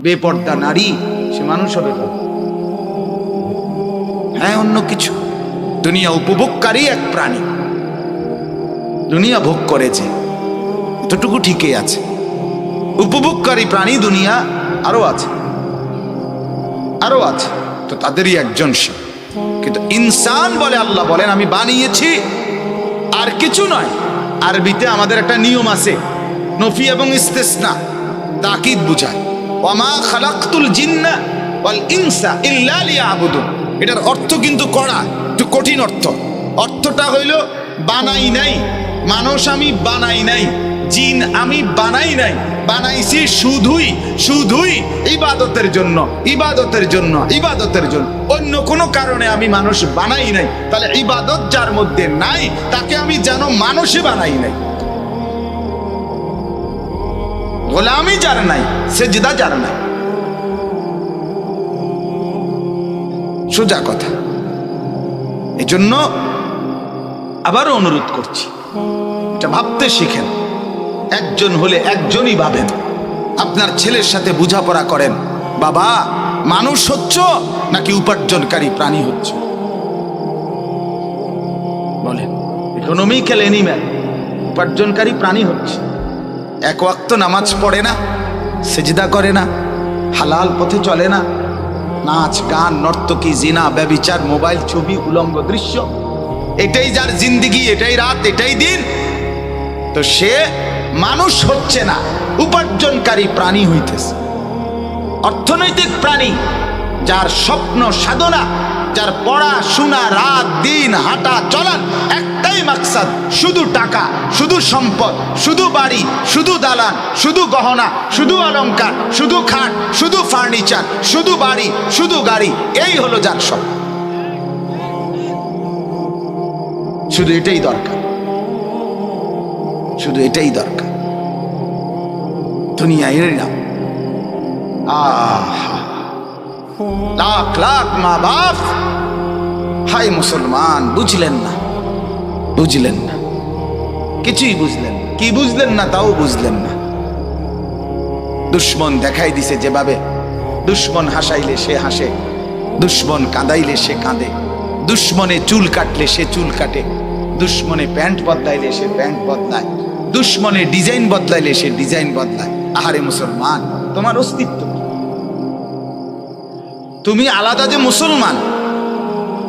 বেপর্দা নারী সে মানুষ হবে না। হ্যাঁ, অন্য কিছু। দুনিয়া উপভোগকারী এক প্রাণী, দুনিয়া ভোগ করেছে, এতটুকু ঠিকই আছে। উপভোগকারী প্রাণী দুনিয়া আরো আছে, আরো আছে, তো তাদেরই একজন সে। কিন্তু ইনসান বলে আল্লাহ বলেন আমি বানিয়েছি, আর কিছু নয়। আরবিতে আমাদের একটা নিয়ম আছে, নফি এবং ইস্তেসনা, তাকিদ বুঝায়। ওয়ামা খালাকতুল জিন্না ওয়াল ইনসা ইল্লা লিয়াবুদুন। এটার অর্থ কিন্তু কড়া, একটু কঠিন অর্থ। অর্থটা হইল বানাই নাই, মানুষ আমি বানাই নাই, জিন আমি বানাই নাই, বানাইছি শুধুই শুধুই ইবাদতের জন্য, ইবাদতের জন্য, ইবাদতের জন্য। অন্য কোনো কারণে আমি মানুষ বানাই নাই। তাহলে ইবাদত যার মধ্যে নাই তাকে আমি যেন মানুষই বানাই নাই। গোলামি যার নাই, সেজদা যার নাই, সোজা কথা। এজন্য আবারও অনুরোধ করছি, এটা ভাবতে শিখেন। একজন হলে একজনই ভাবেন। আপনার ছেলের সাথে বোঝাপড়া করেন, বাবা মানুষ হচ্ছ নাকি উপার্জনকারী প্রাণী হচ্ছ? বলেন, ইকোনমিক্যাল এনিম্যাল, উপার্জনকারী প্রাণী হচ্ছে। এক ওয়াক্ত নামাজ পড়ে না, সেজদা করে না, হালাল পথে চলে না, নাচ গান নর্তকী জিনা ব্যভিচার মোবাইল ছবি উলঙ্গ দৃশ্য, এটাই যার জিন্দিগি, এটাই রাত, এটাই দিন, তো সে মানুষ হচ্ছে না, উপার্জনকারী প্রাণী হইতেছে। অর্থনৈতিক প্রাণী, যার স্বপ্ন সাধনা, যার পড়াশোনা রাত দিন হাঁটা চলান একটাই মাকসাদ, শুধু টাকা, শুধু সম্পদ, শুধু বাড়ি, শুধু দালান, শুধু গহনা, শুধু অলংকার, শুধু খাট, শুধু ফার্নিচার, শুধু বাড়ি, শুধু গাড়ি, এই হলো যার সব। শুধু এটাই দরকার, শুধু এটাই দরকার। দুনিয়া এর নাম। লাখ লাখ মা বাপ, হাই মুসলমান, বুঝলেন না, বুঝলেন না, কিছুই বুঝলেন না। কি বুঝলেন না তাও বুঝলেন না। দুশ্মন দেখাই দিছে যেভাবে, দুশ্মন হাসাইলে সে হাসে, দুশ্মন কাঁদাইলে সে কাঁদে, দুশ্মনে চুল কাটলে সে চুল কাটে, দুশ্মনে প্যান্ট বদলাইলে সে প্যান্ট বদলায়, দুশ্মনে ডিজাইন বদলাইলে সে ডিজাইন বদলায়। আহারে মুসলমান, তোমার অস্তিত্ব, তুমি আলাদা যে মুসলমান।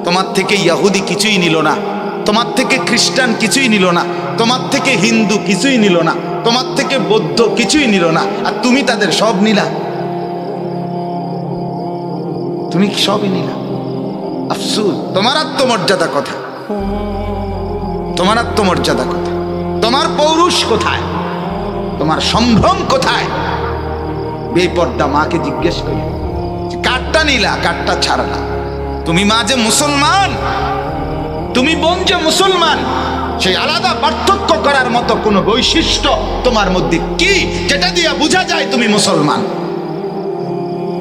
তোমার থেকে ইহুদি কিছুই নিল না, তোমার থেকে খ্রিস্টান কিছুই নিল না, তোমার থেকে হিন্দু কিছুই নিল না, তোমার থেকে বৌদ্ধ কিছুই নিল না, আর তুমি তাদের সব নিলা। তুমি সবই নিলা। আফসোস, তোমার আত্মমর্যাদা কথা, তোমার আত্মমর্যাদা কোথায়? তোমার পৌরুষ কোথায়? তোমার সম্ভ্রম কোথায়? বেপর্দা মাকে জিজ্ঞেস করি, কারটা নিলা, কারটা ছাড়লা? তুমি মা যে মুসলমান, তুমি বোন যে মুসলমান, সেই আলাদা পার্থক্য করার মতো কোনো বৈশিষ্ট্য তোমার মধ্যে কি, যেটা দিয়ে বোঝা যায় তুমি মুসলমান?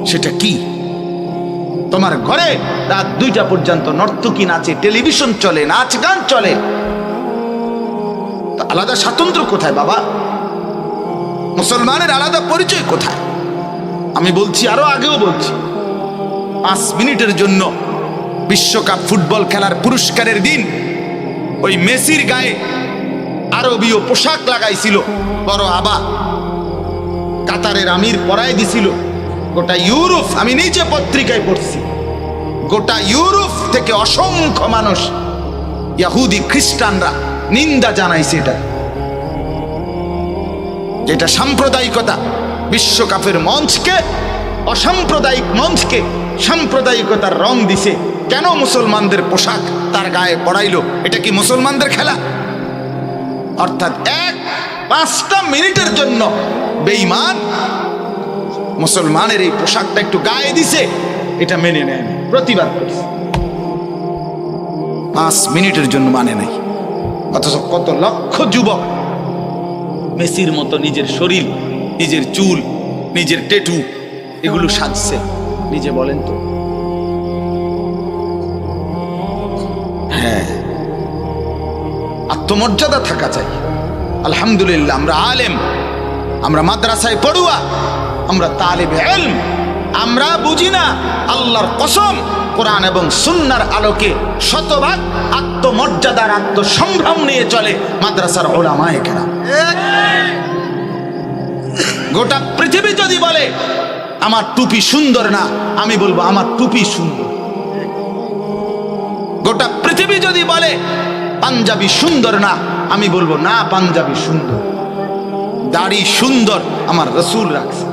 সেটা কি? তোমার ঘরে রাত 2টা পর্যন্ত নর্তকী নাচে, টেলিভিশন চলে, নাচ গান চলে, আলাদা স্বাতন্ত্র্য কোথায় বাবা? মুসলমানের আলাদা পরিচয় কোথায়? আমি বলছি, আরো আগেও বলছি, 5 মিনিটের জন্য বিশ্বকাপ ফুটবল খেলার পুরস্কারের দিন ওই মেসির গায়ে আরবীয় পোশাক লাগাইছিল বড় আবা, কাতারের আমির পরায় দিছিল। গোটা ইউরোপ, আমি নিজে পত্রিকায় পড়ছি, গোটা ইউরোপ থেকে অসংখ্য মানুষ, ইহুদি খ্রিস্টানরা নিন্দা জানাইছে এটা, যেটা সাম্প্রদায়িকতা। বিশ্বকাপের মঞ্চকে, অসাম্প্রদায়িক মঞ্চকে সাম্প্রদায়িকতার রং দিছে। কেন মুসলমানদের পোশাক তার গায়ে পড়াইলো? এটা কি মুসলমানদের খেলা? অর্থাৎ 5টা মিনিটের জন্য বেঈমান মুসলমানের এই পোশাকটা একটু গায়ে দিছে, এটা মেনে নেয় না, প্রতিবাদ করছে। 5 মিনিটের জন্য মানে নাই। অথচ কত লক্ষ যুবক মেসির মতো নিজের শরীর, নিজের চুল, নিজের ট্যাটু এগুলো সাজছে। নিজে বলেন তো। হ্যাঁ, আত্মমর্যাদা থাকা চাই। আলহামদুলিল্লাহ, আমরা আলেম, আমরা মাদ্রাসায় পড়ুয়া, আমরা তালিবে ইলম, আমরা বুঝি না। আল্লাহর কসম, কোরআন এবং সুন্নাহর আলোকে শতভাগ আত্মমর্যাদার আত্মসম্ভ্রম নিয়ে চলে মাদ্রাসার উলামায়ে কেরাম। গোটা পৃথিবী যদি বলে আমার টুপি সুন্দর না, আমি বলবো আমার টুপি সুন্দর। গোটা পৃথিবী যদি বলে পাঞ্জাবি সুন্দর না, আমি বলবো না পাঞ্জাবি সুন্দর। দাড়ি সুন্দর, আমার রাসূল রাখছে।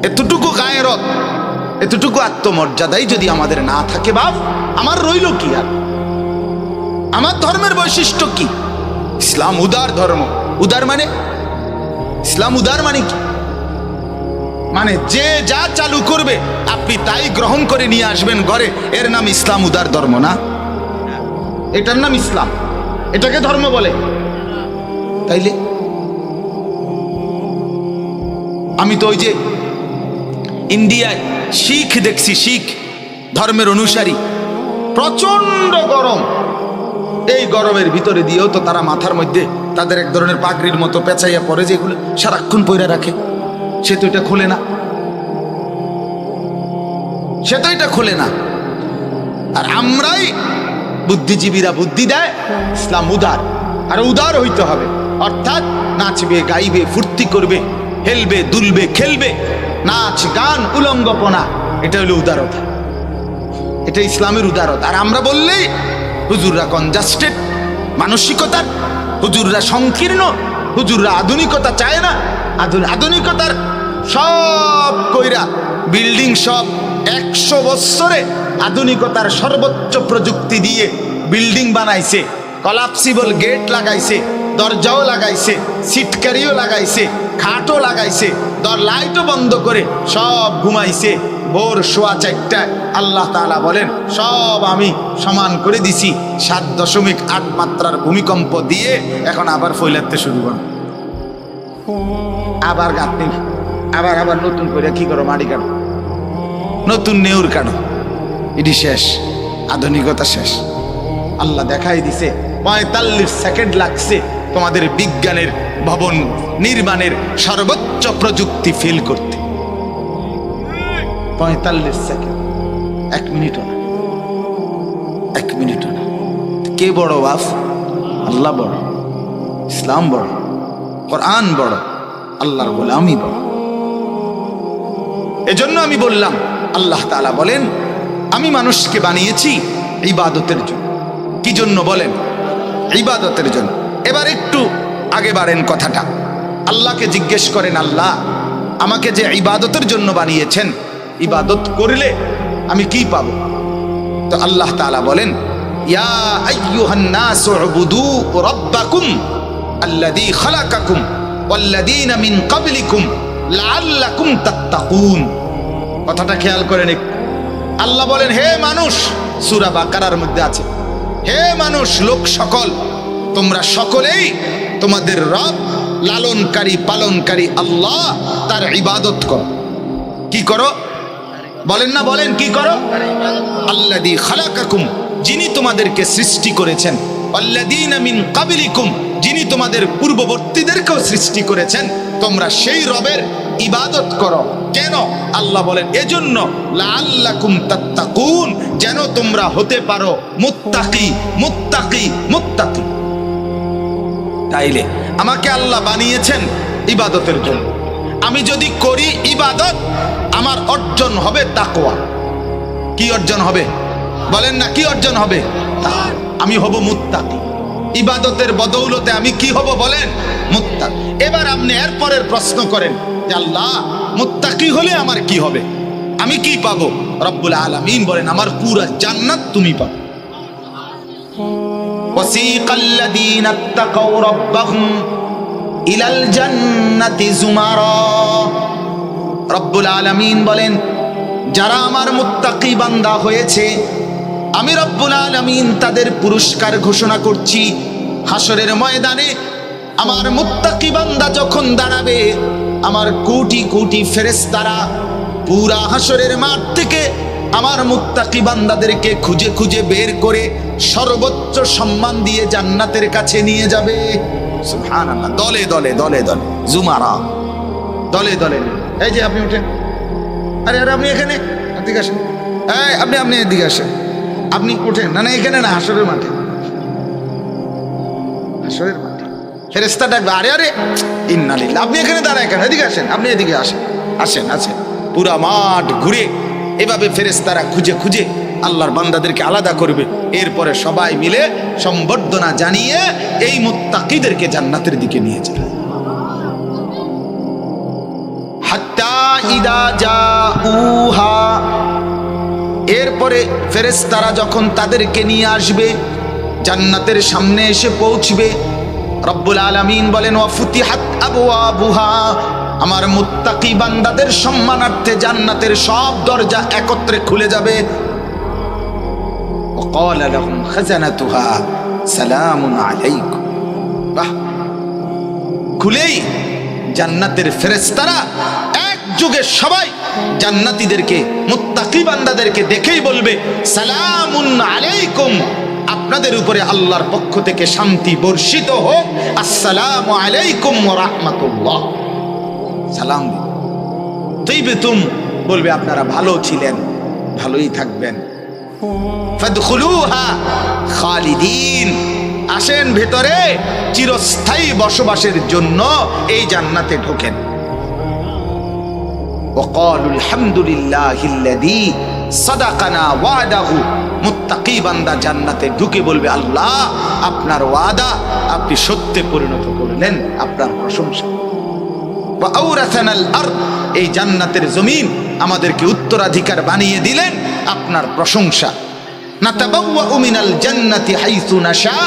এতটুকু গায়রত, এতটুকু আত্মমর্যাদাই যদি আমাদের না থাকে, বাপ আমার রইল কি? আর আমার ধর্মের বৈশিষ্ট্য কি? ইসলাম উদার ধর্ম। উদার মানে, ইসলাম উদার মানে কি? মানে যে যা চালু করবে আপনি তাই গ্রহণ করে নিয়ে আসবেন ঘরে, এর নাম ইসলাম উদার ধর্ম না? এটার নাম ইসলাম? এটাকে ধর্ম বলে? তাইলে আমি তো ওই যে ইন্ডিয়ায় শিখ দেখছি, শিখ ধর্মের অনুসারী, প্রচন্ড গরম। এই গরমের ভিতরে দিয়েও তো তারা মাথার মধ্যে তাদের এক ধরনের পাগড়ির মতো পেঁচাইয়া পরে, যেগুলো সারাক্ষণ পয়রা রাখে। সে তো এটা খোলে না, সে তো এটা খোলে না। আর আমরাই বুদ্ধিজীবীরা বুদ্ধি দেয় ইসলাম উদার, আর উদার হইতে হবে। অর্থাৎ নাচবে, গাইবে, ফুর্তি করবে, হেলবে, দুলবে, খেলবে, নাচ গান উলঙ্গপনা, এটা হলো উদারতা। এটা ইসলামের উদারতা। আর আমরা বললেই হুজুররা কনজাস্টেড মানসিকতার, হুজুররা সংকীর্ণ, হুজুররা আধুনিকতা চায় না। আধুনিকতার সব কইরা বিল্ডিং, সব 100 বছরে আধুনিকতার সর্বোচ্চ প্রযুক্তি দিয়ে বিল্ডিং বানাইছে, কলাপসিবল গেট লাগাইছে, দরজাও লাগাইছে, সিটকারিও লাগাইছে, খাটও লাগাইছে, লাইটও বন্ধ করে সব ঘুমাইছে। ভোর 4:15 আল্লাহ তাআলা বলেন সব আমি সমান করে দিছি। 7.8 মাত্রার ভূমিকম্প দিয়ে এখন আবার ফইলাতে শুরু করো, আবার গাঁথনি, আবার নতুন করে কি করো, মাটি কাটো, নতুন নেউর কাটো। এটি শেষ, আধুনিকতা শেষ। আল্লাহ দেখাই দিছে 45 সেকেন্ড লাগছে তোমাদের বিজ্ঞানের ভবন নির্মাণের সর্বোচ্চ প্রযুক্তি ফেল করতে। 45 সেকেন্ড, 1 মিনিটও না, 1 মিনিটও না। কে বড় বাপ? আল্লাহ বড়, ইসলাম বড়, কোরআন বড়, আল্লাহর গোলামি বড়। এজন্য আমি বললাম, আল্লাহ তাআলা বলেন আমি মানুষকে বানিয়েছি ইবাদতের জন্য। কি জন্য বলেন? ইবাদতের জন্য। এবার একটু আগে বাড়েন কথাটা, আল্লাহকে জিজ্ঞেস করেন, আল্লাহ আমাকে যে ইবাদতের জন্য বানিয়েছেন, ইবাদত করলে আমি কি পাবো? তো আল্লাহ তাআলা বলেন ইয়া আইয়ুহান নাসু উবুদু রাব্বাকুম আল্লাযী খালাকাকুম ওয়াল্লাযীনা মিন ক্বাবলিকুম লাআল্লাকুম তাত্তাকুন। কথাটা খেয়াল করেন একটু। আল্লাহ বলেন হে মানুষ, সূরা বাকারার মধ্যে আছে, হে মানুষ লোক সকল, তোমরা সকলেই তোমাদের রব লালনকারী পালনকারী আল্লাহ তার ইবাদত করো। কি করো? বলেন না, বলেন কি করো? আল্লাযী খালাকাকুম, যিনি তোমাদেরকে সৃষ্টি করেছেন, আল্লাযীনা মিন ক্বাবলিকুম, যিনি তোমাদের পূর্ববর্তীদেরকেও সৃষ্টি করেছেন, তোমরা সেই রবের ইবাদত করো। কেন? আল্লাহ বলেন এজন্য লাআল্লাকুম তাত্তাকুন, যেন তোমরা হতে পারো মুত্তাকি, মুত্তাকি, মুত্তাকি। তাইলে আমাকে আল্লাহ বানিয়েছেন ইবাদতের জন্য। আমি যদি করি ইবাদত, আমার অর্জন হবে তাকওয়া। কি অর্জন হবে? বলেন না, কি অর্জন হবে? আমি হব মুত্তাকি। ইবাদতের বদৌলতে আমি কি হব বলেন? মুত্তাকি। এবার আপনি এরপরের প্রশ্ন করেন যে আল্লাহ মুত্তাকি হলে আমার কি হবে, আমি কি পাবো? রব্বুল আলামিন বলেন আমার পুরা জান্নাত তুমি পাবে। ওয়াসিকাল্লাযীনা ইত্তাকাউ রাব্বাহুম ইলাল জান্নাতি যুমারা। রব্বুল আলামিন বলেন যারা আমার মুত্তাকি বান্দা হয়েছে, আমি রব্বুল আলামিন তাদের পুরস্কার ঘোষণা করছি। হাসরের ময়দানে আমার মুত্তাকি বান্দা যখন দাঁড়াবে, আমার কোটি কোটি ফেরেশতারা পুরা হাসরের মাঠ থেকে আমার মুত্তাকি বান্দাদেরকে খুঁজে খুঁজে বের করে সর্বোচ্চ সম্মান দিয়ে জান্নাতের কাছে নিয়ে যাবে। সুবহানাল্লাহ। দলে দলে দলে দলে, জুমারা। দলে দলে নিল। এই যে আপনি উঠেন, আরে আরে আপনি এখানে, এদিকে আসেন, এই আপনি এদিকে আসেন, আপনি উঠেন, না না এখানে না, হাসরের মাঠে, হাসরের মাঠে ফেরেশতা ডাকবে, আরে আরে ইন্না লিল্লাহ, আপনি এখানে দাঁড়ায় কেন, এদিকে আসেন, আপনি এদিকে আসেন, আসেন। পুরা মাঠ ঘুরে এভাবে ফেরেশতারা খুঁজে খুঁজে আল্লাহর বান্দাদেরকে আলাদা করবে। এরপরে সবাই মিলে সম্বর্ধনা জানিয়ে এই মুত্তাকিদেরকে জান্নাতের দিকে নিয়ে যাবে। হাত্তা ইদা জাউহা, এরপরে ফেরেশতারা যখন তাদেরকে নিয়ে আসবে, জান্নাতের সামনে এসে পৌঁছবে, রব্বুল আলামিন বলেন ওয়া ফুতিহাত আবওয়াবুহা, আমার মুত্তাকি বান্দাদের সম্মানার্থে জান্নাতের সব দরজা একত্রে খুলে যাবে। ওয়া ক্বালা লাহুম খাজানাতুহা সালামুন আলাইকুম। বাহ, খুলেই জান্নাতের ফেরেশতারা একযোগে সবাই জান্নাতীদেরকে, মুত্তাকি বান্দাদেরকে দেখেই বলবে সালামুন আলাইকুম, আপনাদের উপরে আল্লাহর পক্ষ থেকে শান্তি বর্ষিত হোক, আসসালামু আলাইকুম ওয়া রাহমাতুল্লাহ। সালাম তাইবাতুম, বলবে আপনারা ভালো ছিলেন, ভালোই থাকবেন। ফাদখুলুহা খালিদিন, আসেন ভেতরে চিরস্থায়ী বসবাসের জন্য এই জান্নাতে ঢোকেন। ওয়াকালু আলহামদুলিল্লাহিল্লাযী সাদাকানা ওয়াদাহু, মুত্তাকি বান্দা জান্নাতে ঢুকে বলবে আল্লাহ আপনার ওয়াদা আপনি সত্যে পরিণত করলেন, আপনার প্রশংসা। ওয়া আওরাসানাল আরদ, এই জান্নাতের জমিন আমাদেরকে উত্তরাধিকার বানিয়ে দিলেন, আপনার প্রশংসা। নাতাবাওয়াউ মিনাল জান্নাতি হাইসু নাশা,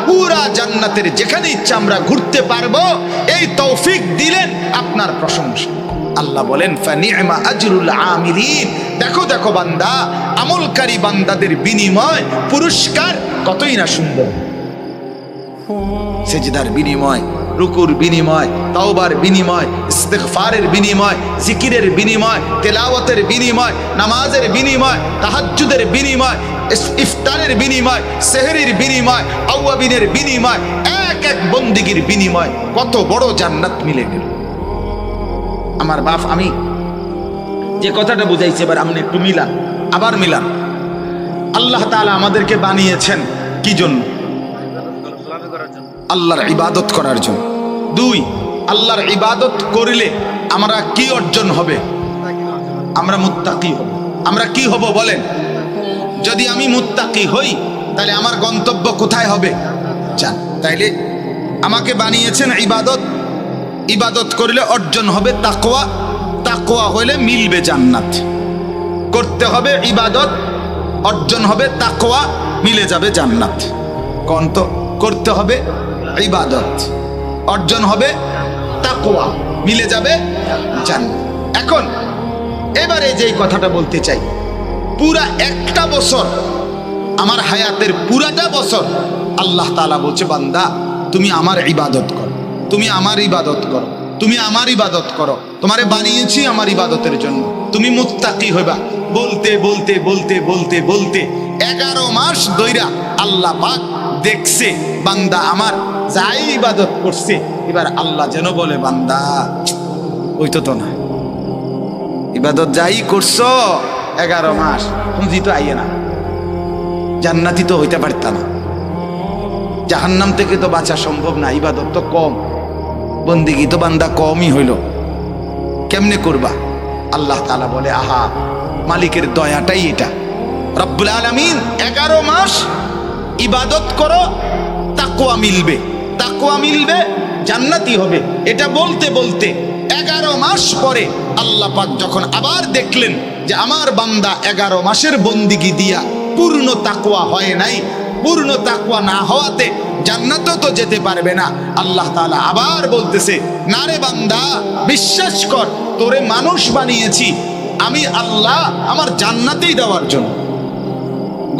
পুরা জান্নাতের যেখানে ইচ্ছা আমরা ঘুরতে পারবো, এই তৌফিক দিলেন, আপনার প্রশংসা। আল্লাহ বলেন ফানি'মা আজরুল আমিলিন, দেখো দেখো বান্দা, আমলকারী বান্দাদের বিনিময় পুরস্কার কতই না সুন্দর। সেজদার বিনিময়, রুকুর বিনিময়, তাওবার বিনিময়, ইস্তিগফারের বিনিময়, জিকিরের বিনিময়, তেলাওয়াতের বিনিময়, নামাজের বিনিময়, তাহাজ্জুদের বিনিময়, ইফতারের বিনিময়, সেহরির বিনিময়, আওয়াবিনের বিনিময়, এক এক বন্দিগির বিনিময়, কত বড় জান্নাত মিলে গেল। আমার বাপ, আমি যে কথাটা বুঝাইছি এবার আপনি একটু মিলান, আবার মিলান। আল্লাহ তাআলা আমাদেরকে বানিয়েছেন কি জন্য? আল্লাহর ইবাদত করার জন্য। দুই, আল্লাহর ইবাদত করলে আমরা কি অর্জন হবে? আমরা মুত্তাকি হব। আমরা কি হব বলেন? যদি আমি মুত্তাকি হই তাহলে আমার গন্তব্য কোথায় হবে? জান। তাইলে আমাকে বানিয়েছেন ইবাদত, ইবাদত করলে অর্জন হবে তাকওয়া, তাকওয়া হইলে মিলবে জান্নাত। করতে হবে ইবাদত, অর্জন হবে তাকওয়া, মিলে যাবে জান্নাত। কন্ত করতে হবে ইবাদত, অর্জন হবে তাকওয়া, মিলে যাবে জান্নাত। এখন এবারে যেই কথাটা বলতে চাই, পুরা একটা বছর, আমার হায়াতের পুরাটা বছর আল্লাহ তাআলা বলছে বান্দা তুমি আমার ইবাদত করো, তুমি আমার ইবাদত করো, তুমি আমার ইবাদত করো, তোমারে বানিয়েছি আমার ইবাদতের জন্য, তুমি মুত্তাকি হইবা। বলতে বলতে বলতে বলতে বলতে 11 মাস ধইরা আল্লাহ পাক দেখছে বান্দা আমার যাই ইবাদত করছে, এবার আল্লাহ যেন বলে বান্দা ওই তো না, ইবাদত যাই করছো 11 মাস পুঁজি তো আইয়ে না, জান্নাতি তো হইতে পারতা না, জাহান্নাম থেকে তো বাঁচা সম্ভব না, ইবাদত তো কম, বন্দিগি তো বান্দা কমই হইল, কেমনে করবা? আল্লাহ তাআলা বলে আহা, মালিকের দয়াটাই এটা। রব্বুল আলামিন 11 মাস ইবাদত করো, তাকওয়া মিলবে, তাকওয়া মিলবে, জান্নাতি হবে। এটা বলতে বলতে 11 মাস পরে আল্লাহ পাক যখন আবার দেখলেন যে আমার বান্দা 11 মাসের বন্দিগি দিয়া পূর্ণ তাকওয়া হয় নাই, পূর্ণ তাকওয়া না হওয়াতে জান্নাতেও তো যেতে পারবে না, আল্লাহ তাআলা আবার বলতেছে না রে বান্দা বিশ্বাস কর, তোরে মানুষ বানিয়েছি আমি আল্লাহ আমার জান্নাতেই দেওয়ার জন্য।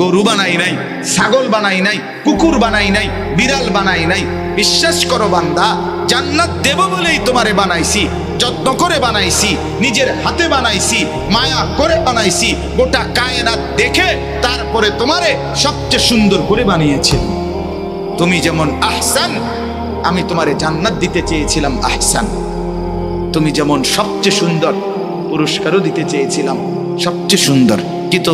গরু বানাই নাই, ছাগল বানাই নাই, কুকুর বানাই নাই, বিড়াল বানাই নাই, বিশ্বাস করো বান্দা জান্নাত দেব বলেই তোমারে বানাইছি, যত্ন করে বানাইছি, নিজের হাতে বানাইছি, মায়া করে বানাইছি, গোটা কায়নাত দেখে তারপরে তোমারে সবচেয়ে সুন্দর করে বানিয়েছি। তুমি যেমন আহসান, আমি তোমারে জান্নাত দিতে চেয়েছিলাম আহসান। তুমি যেমন সবচেয়ে সুন্দর, পুরস্কারও দিতে চেয়েছিলাম সবচেয়ে সুন্দর, কিন্তু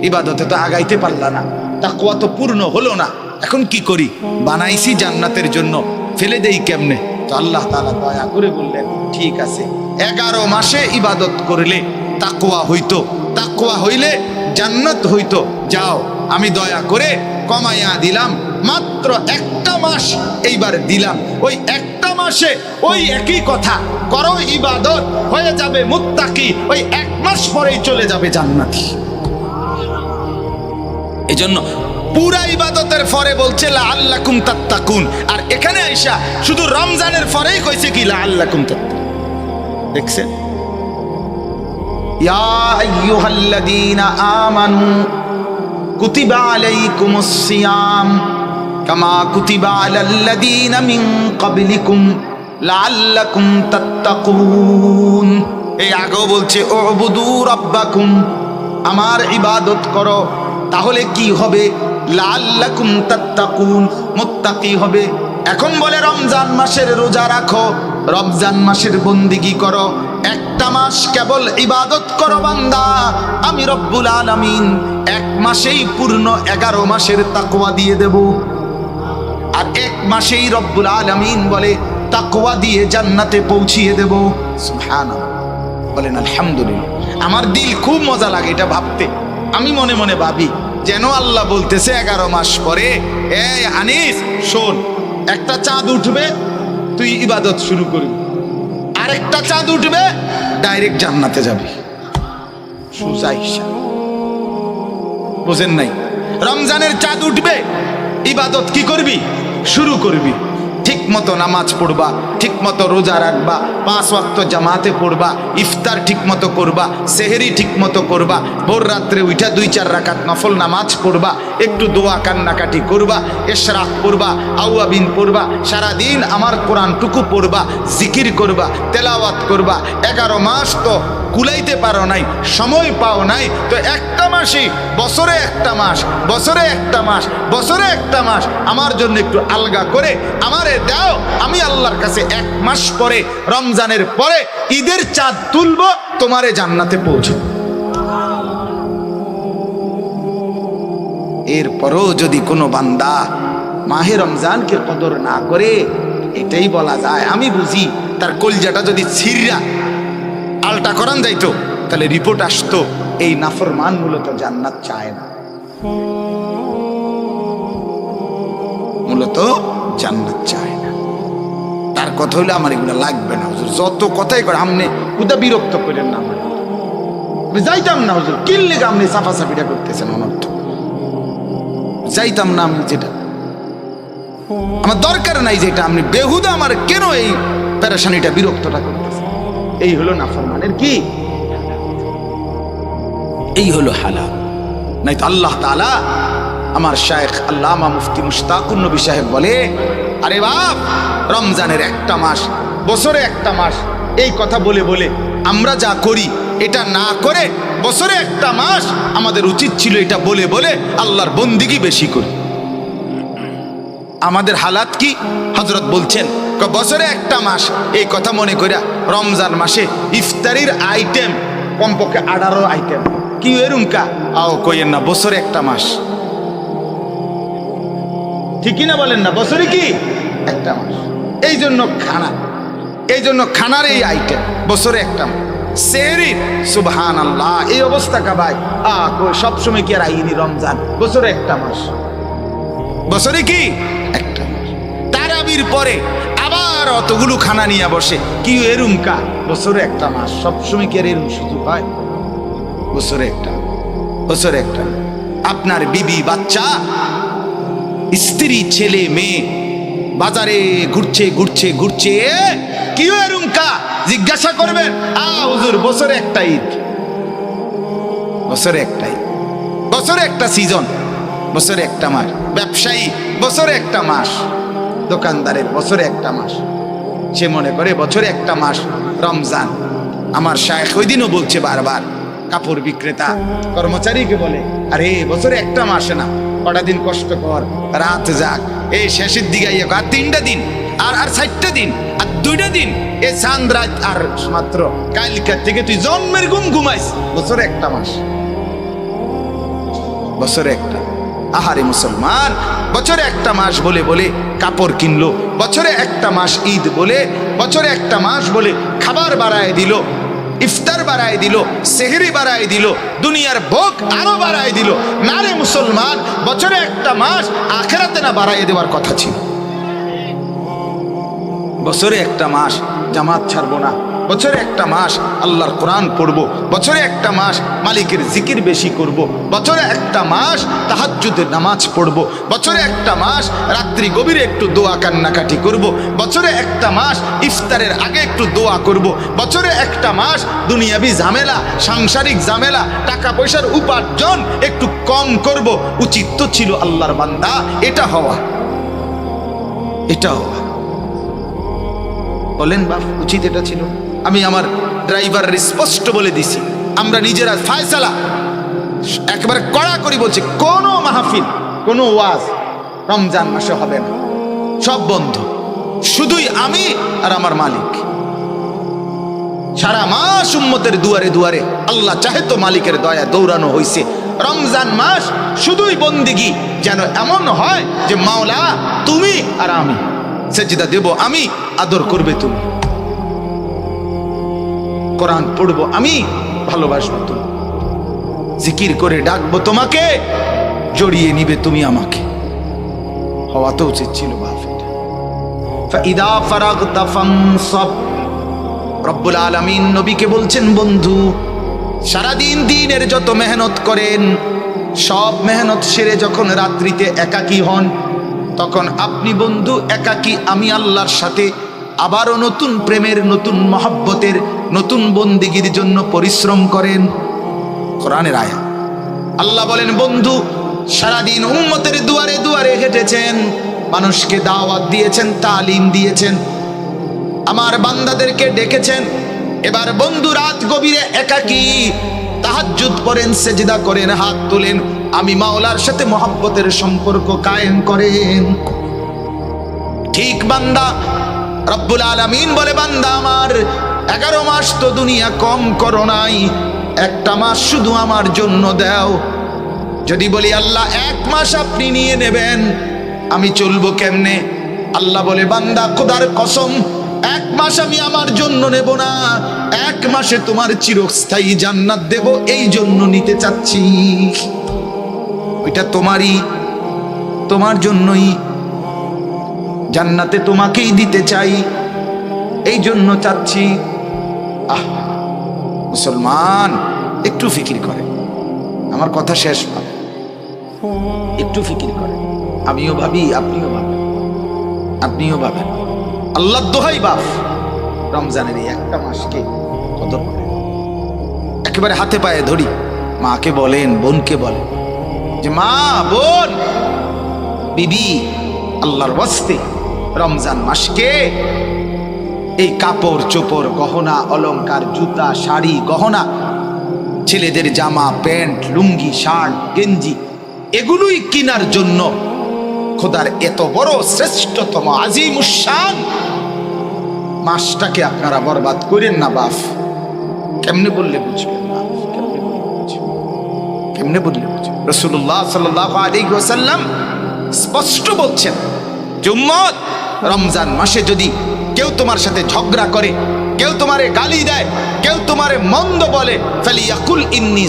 ইবাদতে তো আগাইতে পারলা না, তাকওয়া তো পূর্ণ হলো না। এখন কি করি? বানাইছি জান্নাতের জন্য, ফেলে দেই কেমনে? তো আল্লাহ তাআলা দয়া করে বললেন, ঠিক আছে, 11 মাসে ইবাদত করলে তাকওয়া হইতো, তাকওয়া হইলে জান্নাত হইতো। যাও, আমি দয়া করে কমাইয়া দিলাম, মাত্র 1টা মাস এইবার দিলাম। ওই 1টা মাসে ওই একই কথা করো, ইবাদত হয়ে যাবে মুত্তাকি, ওই 1 মাস পরেই চলে যাবে জান্নাতি। এজন্য পুরা ইবাদতের পরে বলছে লাআল্লাকুম তাত্তাকুন, আর এখানে আইসা শুধু রমজানের পরেই কইছে কি লাআল্লাকুম তাত্তাকুন। দেখছেন? ইয়া আইয়ুহাল্লাযীনা আমানু কুতিবা আলাইকুমুস সিয়াম কামা কুতিবা আলাল্লাযীনা মিন ক্বাবলিকুম লাআল্লাকুম তাত্তাকুন। এই আগেও বলছে উবুদু রাব্বাকুম, আমার ইবাদত করো, তাহলে কি হবে? লাআল্লাকুম তাত্তাকুন, মুত্তাকি হবে। এখন বলে রমজান মাসের রোজা রাখো, রমজান মাসের বন্দেগী করো, 1টা মাস কেবল ইবাদত করো বান্দা, আমি রব্বুল আলামিন 1 মাসেই পূর্ণ 11 মাসের তাকওয়া দিয়ে দেব। আর 1 মাসেই রব্বুল আলামিন বলে তাকওয়া দিয়ে জান্নাতে পৌঁছিয়ে দেব। সুবহানাল্লাহ, বলেন আলহামদুলিল্লাহ। আমার দিল খুব মজা লাগে এটা ভাবতে। আমি মনে মনে ভাবি যেন আল্লাহ বলতেছে 11 মাস পরে, এই আনিস শোন, একটা চাঁদ উঠবে, তুই ইবাদত শুরু করবি, আরেকটা চাঁদ উঠবে, ডাইরেক্ট জান্নাতে যাবি। সোজা হিসাব, বুঝেন নাই? রমজানের চাঁদ উঠবে, ইবাদত কি করবি? শুরু করবি। ঠিক মতো নামাজ পড়বা, ঠিক মতো রোজা রাখবা, 5 ওয়াক্ত জামাতে পড়বা, ইফতার ঠিক মতো করবা, সেহরি ঠিক মতো করবা, ভোর রাত্রে উঠা 2-4 রাকাত নফল নামাজ পড়বা, একটু দোয়া কান্নাকাটি করবা, ইশরাক পড়বা, আওয়াবিন পড়বা, সারাদিন আমার কোরআনটুকু পড়বা, জিকির করবা, তেলাওয়াত করবা। 11 মাস তো কুলাইতে পারো নাই, সময় পাও নাই, তো 1টা মাসই, বছরে 1টা মাস, বছরে 1টা মাস, বছরে 1টা মাস আমার জন্য একটু আলগা করে আমারে দাও। আমি আল্লাহর কাছে 1 মাস পরে, রমজানের পরে ঈদের চাঁদ তুলবো, তোমারে জান্নাতে পৌঁছাবো। এরপরও যদি কোনো বান্দা মাহে রমজানকে কদর না করে, এটাই বলা যায়, আমি বুঝি তার কলজাটা যদি ছিঁড়া আলটা করান যাইতো, তাহলে রিপোর্ট আসতো এই নাফরমান মূলত জান্নাত চায় না, মূলত জান্নাত চায় না। তার কথা হলে আমার এগুলো লাগবে না হুজুর, যত কথাই করে আমনে উদা বিরক্ত করেন না, আমার যাইতাম না হুজুর, কিনলে আপনি সাফাসাফিটা করতেছেন অনর্থ, যাইতাম না আমি, যেটা আমার দরকার নাই, যেটা আপনি বেহুদা আমার কেন এই পেরেশানিটা, বিরক্তটা করতেছেন। এই হলো নাফরমানের কি, এই হলো হালাল। নাই তো আল্লাহ তাআলা, আমার শায়েখ আল্লামা মুফতি মুশতাকুর নবী সাহেব বলে, আরে বাপ, রমজানের 1টা মাস, বছরে 1টা মাস, এই কথা বলে বলে আমরা যা করি এটা না করে বছরে 1টা মাস আমাদের উচিত ছিল এটা বলে বলে আল্লাহর বন্দেগী বেশি করি। আমাদের হালাত কি? হযরত বলছেন বছরে 1টা মাস এই কথা মনে করিয়া রমজান মাসে ইফতারির আইটেম কমপক্ষে 18 আইটেম, কি এরুমকা আও কইেন না, বছরে 1টা মাস, ঠিকই না বলেন না? বছরে কি 1টা মাস, এই জন্য খানা, এই জন্য খানার এই আইটেম বছরে 1টা মাস। সেহরি, সুবহানাল্লাহ, এই অবস্থা কা ভাই, সবসময় কি আর আইনি রমজান? বছরে 1টা মাস, বছরে কি 1টা মাস। তারাবির পরে আবার অতগুলো খানা নিয়ে বসে, কি এরুমকা? বছরে 1টা মাস, সবসময় কি আর এরুম সুযোগ হয়? বছরে 1টা, বছরে 1টা। আপনার বিবি, বাচ্চা, স্ত্রী, ছেলে, মেয়ে বাজারে ঘুরছে ঘুরছে ঘুরছে, কি এরুমকা? জিজ্ঞাসা করবেন, হুজুর বছরে 1টা ঈদ, বছরে 1টা ঈদ, বছরে 1টা সিজন, বছরে 1টা মাস, ব্যবসায়ী বছরে 1টা মাস, দোকানদারের বছরে 1টা মাস, সে মনে করে বছরে 1টা মাস রমজান। আমার শায়েখ ওই দিনও বলছে বারবার, কাপড় বিক্রেতা কর্মচারীকে বলে, আরে বছরে 1টা মাস না, কটা দিন কষ্ট কর, রাত যাক, এই শেষের দিকে আর 3টা দিন, আর আর 60টা দিন আর 2টা দিন এ চাঁদ রাত আর মাত্র কালকার থেকে তুই জন্মের ঘুম ঘুমাইস বছরে একটা মাস বছরে একটা আহারে মুসলমান বছরে একটা মাস বলে বলে কাপড় কিনলো বছরে একটা মাস ঈদ বলে বছরে একটা মাস বলে খাবার বাড়ায় দিল ইফতার বাড়ায় দিল সেহরি বাড়ায় দিল দুনিয়ার ভোগ আরো বাড়ায় দিল না রে মুসলমান বছরে একটা মাস আখেরাতে না বাড়ায় দেওয়ার কথা ছিল বছরে একটা মাস জামাত ছাড়বো না বছরে একটা মাস আল্লাহর কোরআন পড়বো বছরে একটা মাস মালিকের জিকির বেশি করব বছরে একটা মাস তাহাজ্জুদের নামাজ পড়বো বছরে একটা মাস রাত্রি গভীরে একটু দোয়া কান্নাকাটি করব বছরে একটা মাস ইফতারের আগে একটু দোয়া করব বছরে একটা মাস দুনিয়াবি ঝামেলা সাংসারিক ঝামেলা টাকা পয়সার উপার্জন একটু কম করব উচিত তো ছিল আল্লাহর বান্দা এটা হওয়া বলেন বাপ উচিত এটা ছিল আমি আমার ড্রাইভারের স্পষ্ট বলে দিছি আমরা নিজেরা ফায়সালা একবারে কড়া করি বলছি কোনো মাহফিল কোনো ওয়াজ রমজান মাসে হবে না সব বন্ধ শুধুই আমি আর আমার মালিক সারা মাস উম্মতের দুয়ারে দুয়ারে আল্লাহ চাহে তো মালিকের দয়া দৌড়ানো হয়েছে রমজান মাস শুধুই বন্দিগি যেন এমন হয় যে মাওলা তুমি আর আমি সেজদা দেব আমি আদর করবে তুমি কোরআন পড়বো আমি ভালোবাসবো তুমি জিকির করে ডাকবো তোমাকে জড়িয়ে নিবে তুমি আমাকে হওয়া তো উচিত ছিল বাপ ফাইদা ফারাগতা ফানসাব রব্বুল আলামিন নবীকে বলছেন বন্ধু সারাদিন দিনের যত মেহনত করেন সব মেহনত সেরে যখন রাত্রিতে একাকী হন তখন আপনি বন্ধু একাকী আমি আল্লাহর সাথে আবারও নতুন প্রেমের নতুন মহব্বতের নতুন বন্দিগির জন্য পরিশ্রম করেন কোরআনের আয়াত আল্লাহ বলেন বন্ধু সারাদিন উম্মতের দুয়ারে দুয়ারে হেঁটেছেন মানুষকে দাওয়াত দিয়েছেন তালিম দিয়েছেন আমার বান্দাদেরকে ডেকেছেন এবার বন্ধু রাত গভীরে একাকী তাহাজ্জুদ পড়েন সেজদা করেন হাত তোলেন আমি মাওলার সাথে মহব্বতের সম্পর্ক কায়েম করেন ঠিক বান্দা রব্বুল আলামিন বলে বান্দা আমার 11 মাস তো দুনিয়া কম করো নাই একটা মাস শুধু আমার জন্য দাও যদি বলি আল্লাহ 1 মাস আপনি নিয়ে নেবেন আমি চলবো কেমনে আল্লাহ বলে বান্দা খোদার কসম 1 মাস আমি আমার জন্য নেব না 1 মাসে তোমার চিরস্থায়ী জান্নাত দেব এই জন্য নিতে চাচ্ছি ওইটা তোমারই তোমার জন্যই জান্নাতে তোমাকেই দিতে চাই এই জন্য চাচ্ছি মুসলমান একটু ফিকির করে আমার কথা শেষ পাবে একটু ফিকির করে আমিও ভাবি আপনিও ভাবেন আল্লাহ দোহাই বাপ রমজানের এই একটা মাসকে কদর করে একেবারে হাতে পায়ে ধরি মাকে বলেন বোনকে বলেন যে মা বোন বিবি আল্লাহর ওয়াস্তে রমজান মাসকে এই কাপড় চোপড় গহনা অলংকার জুতা শাড়ি গহনা ছেলেদের জামা প্যান্ট লুঙ্গি শার্ট গেঞ্জি এগুলোই কেনার জন্য খোদার এত বড় শ্রেষ্ঠতম আজিমুশান মাসটাকে আপনারা বরবাদ করেন না বাপ কেমনে বললে বুঝবেন না কেমনে বললে বুঝবেন রাসূলুল্লাহ সাল্লাল্লাহু আলাইহি ওয়াসাল্লাম স্পষ্ট বলছেন যে উম্মত রমজান মাসে যদি কেউ তোমার সাথে ঝগড়া করে কেউ তোমারে গালি দেয় কেউ তোমারে মন্দ বলে ফালিয়াকুল ইন্নী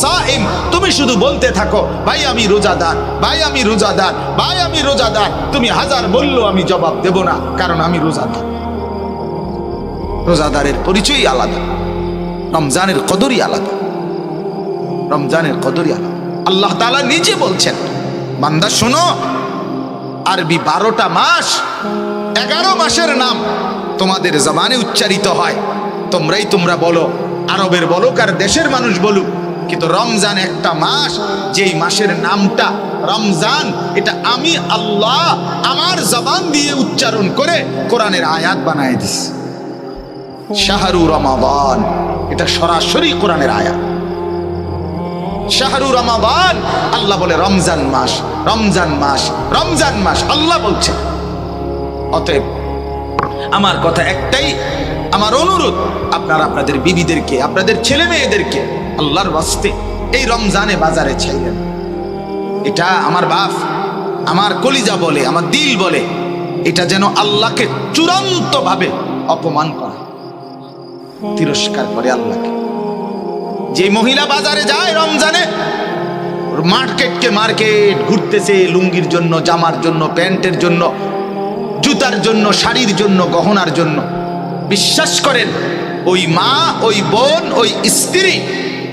সাইম তুমি শুধু বলতে থাকো ভাই আমি রোজাদার ভাই আমি রোজাদার ভাই আমি রোজাদার তুমি হাজার বললো আমি জবাব দেব না কারণ আমি রোজাদার রোজাদারের পরিচয়ই আলাদা রমজানের কদরই আলাদা রমজানের কদরই আলাদা আল্লাহ তাআলা নিজে বলছেন বান্দা শোনো আরবি 12টা মাস 11 মাসের নাম তোমাদের জবানে উচ্চারিত হয় তোমরা বলো আরবের বলো আর দেশের মানুষ বলুক কিন্তু রমজান একটা মাস যেই মাসের নামটা রমজান এটা আমি আল্লাহ আমার জবান দিয়ে উচ্চারণ করে কোরআনের আয়াত বানায় দিছি শাহরু রমাদান এটা সরাসরি কোরআনের আয়াত শাহরু রমাদান আল্লাহ বলে রমজান মাস রমজান মাস রমজান মাস আল্লাহ বলছে অতএব আমার কথা একটাই, আমার অনুরোধ, আপনারা আপনাদের বিবিদেরকে, আপনাদের ছেলে মেয়েদেরকে আল্লাহর ওয়াস্তে এই রমজানে বাজারে ছাইলেন। এটা আমার বাপ, আমার কলিজা বলে, আমার দিল বলে, এটা যেন আল্লাহকে চূড়ান্ত ভাবে অপমান করে, তিরস্কার করে আল্লাহকে। যে মহিলা বাজারে যায় রমজানে, মার্কেটকে মার্কেট ঘুরতেছে লুঙ্গির জন্য, জামার জন্য, প্যান্টের জন্য, জুতার জন্য, শাড়ির জন্য, গহনার জন্য, বিশ্বাস করেন ওই মা, ওই বোন, ওই স্ত্রী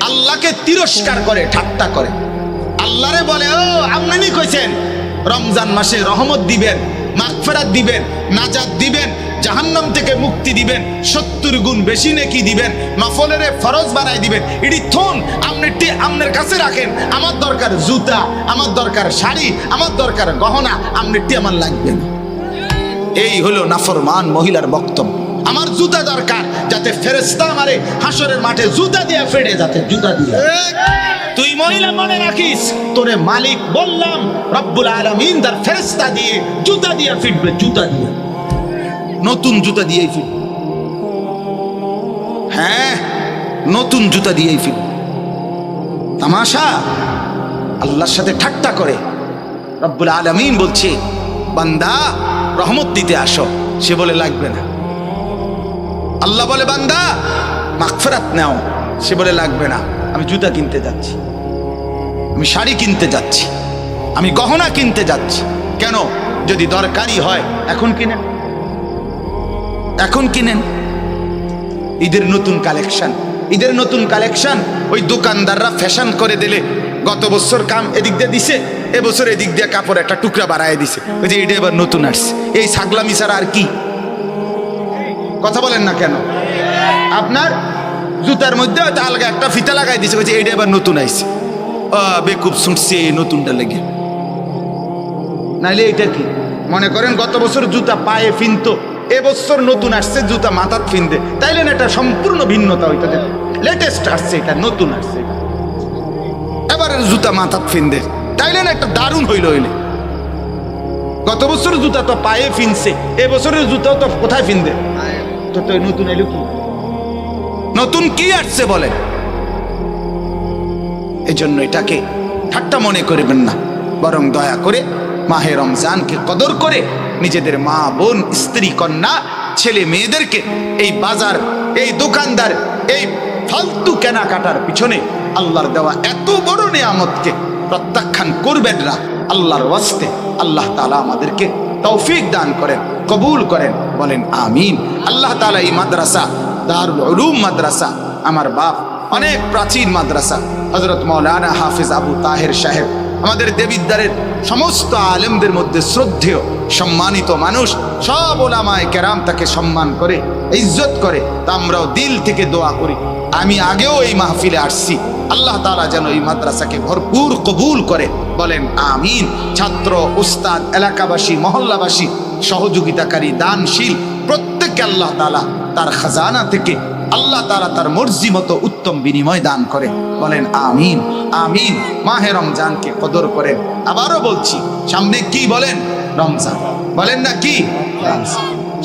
আল্লাহকে তিরস্কার করে, ঠাট্টা করে। আল্লাহরে বলে, ও আপনি কইছেন রমজান মাসে রহমত দিবেন, মাগফিরাত দিবেন, নাজাত দিবেন, জাহান্নাম থেকে মুক্তি দিবেন, 70 গুণ বেশি নেকি দিবেন, নফলের ফরজ বানাই দিবেন। এটি থুন আপনি আপনার কাছে রাখেন। আমার দরকার জুতা, আমার দরকার শাড়ি, আমার দরকার গহনা, আপনি আমার লাগবে না। এই হলো নাফরমান মহিলার বক্তব্য। আমার জুতা দরকার, যাতে ফেরেশতা আমারে হাসরের মাঠে জুতা দিয়ে ফেড়ে, যাতে জুতা দিয়ে। তুই মহিলা মনে রাখিস, তোরে মালিক বললাম রব্বুল আলামিন তার ফেরেশতা দিয়ে জুতা দিয়ে ফিটবে, জুতা দিয়ে, নতুন জুতা দিয়েই ফিটবে। হ্যাঁ, নতুন জুতা দিয়েই ফিটবে। তামাশা, আল্লাহর সাথে ঠাট্টা করে। রব্বুল আলামিন বলছে, বান্দা রহমত দিতে আসো, সে বলে লাগবে না। আল্লাহ বলে, বান্দা মাগফিরাত নাও, সে বলে লাগবে না। আমি জুতা কিনতে যাচ্ছি, আমি শাড়ি কিনতে যাচ্ছি, আমি গহনা কিনতে যাচ্ছি। কেন? যদি দরকারি হয় এখন কিনেন, এখন কিনেন। ঈদের নতুন কালেকশন, ঈদের নতুন কালেকশন ওই দোকানদাররা ফ্যাশন করে দিলে। গত বছর কাম এদিক দিয়ে দিছে, এবছর এদিক দিয়ে কাপড় একটা টুকরা বাড়ায় দিছে, ওই যে এটা এবার নতুন আসছে। এই ছাগলামি ছাড়া আর কি? কথা বলেন না কেন? আপনার জুতার মধ্যে হয়তো আলগা একটা ফিতা লাগাই দিছে, ওই যে এটা এবার নতুন আইছে, বেকুব ছুটছে নতুনটা লেগে। নাইলে এটা কি মনে করেন গত বছর জুতা পায়ে ফিনতো, এবছর নতুন আসছে জুতা মাথাত ফিনতে, তাইলে না এটা সম্পূর্ণ ভিন্নতা হইতো। লেটেস্ট আসছে, এটা নতুন আসছে, এবারের জুতা মাথাত ফিনতে, তাইলে না একটা দারুণ হইল। হইলে গত বছর জুতা তো পায়ে ফিনছে, এবছরের জুতাও তো কোথায় ফিনবে? তো নতুন এলো কি? নতুন কি আসছে বলে? এই জন্য এটাকে ঠাট্টা মনে করবেন না, বরং দয়া করে মাহে রমজানকে কদর করে নিজেদের মা, বোন, স্ত্রী, কন্যা, ছেলে মেয়েদেরকে এই বাজার, এই দোকানদার, এই ফালতু কেনাকাটার পিছনে আল্লাহর দেওয়া এত বড় নিয়ামতকে প্রত্যাখ্যান করবেন না। আল্লাহর ওয়াস্তে আল্লাহ তাআলা আমাদেরকে তৌফিক দান করেন, কবুল করেন, বলেন আমিন। আল্লাহ তাআলা এই মাদ্রাসা, দারুল উলুম মাদ্রাসা, আমার বাপ অনেক প্রাচীন মাদ্রাসা, হযরত মাওলানা হাফিজ আবু তাহের সাহেব, আমাদের দেবিদ্বারের সমস্ত আলেমদের মধ্যে শ্রদ্ধেয় সম্মানিত মানুষ, সব ওলামায়ে কেরাম তাকে সম্মান করে, ইজ্জত করে। তা আমরাও দিল থেকে দোয়া করি। আমি আগেও এই মাহফিলে আসছি, আল্লাহ তাআলা যেন এই মাদ্রাসাকে ভরপুর কবুল করে, বলেন আমিন। ছাত্র, উস্তাদ, এলাকাবাসী, মহল্লাবাসী, সহযোগিতাকারী, দানশীল প্রত্যেককে আল্লাহ তাআলা তার খাজানা থেকে আল্লাহ তাআলা তার মর্জি মতো উত্তম বিনিময় দান করে, বলেন আমিন আমিন। মাহে রমজানকে কদর করেন। আবারও বলছি, সামনে কি বলেন? রমজান, বলেন না কি?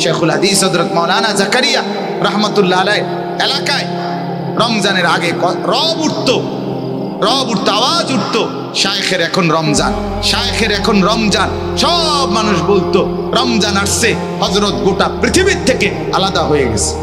শেখুল হাদিস হযরত মাওলানা জাকারিয়া রাহমাতুল্লাহ আলাইহি এলাকায় রমজানের আগে রব উঠতো, আওয়াজ উঠতো, শায়েখের এখন রমজান, শায়েখের এখন রমজান। সব মানুষ বলতো রমজান আসছে, হযরত গোটা পৃথিবীর থেকে আলাদা হয়ে গেছে।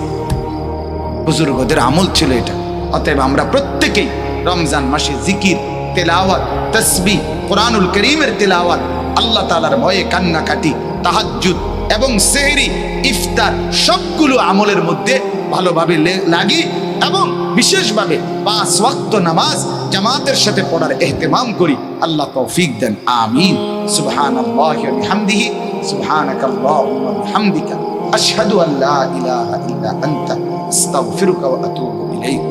বুজুর্গদের আমল ছিল এটা। অতএব আমরা প্রত্যেকেই রমজান মাসে জিকির, তেলাওয়াত, তাসবিহ, কোরআনুল কারীমের তেলাওয়াত, আল্লাহ তাআলার ভয়ে কান্নাকাটি, তাহাজ্জুদ এবং সেহরি, ইফতার সবগুলো আমলের মধ্যে ভালোভাবে লাগি এবং বিশেষভাবে 5 ওয়াক্ত নামাজ জামাতের সাথে পড়ার ইহতিমাম করি। আল্লাহ তৌফিক দেন, আমিন। সুবহানাল্লাহি ওয়া বিহামদিহি, সুবহানাকাল্লাহুম্মা ওয়া বিহামদিকা, আশহাদু আল্লা ইলাহা ইল্লা আনতা, আস্তাগফিরুকা ওয়া আতুবু ইলাইক।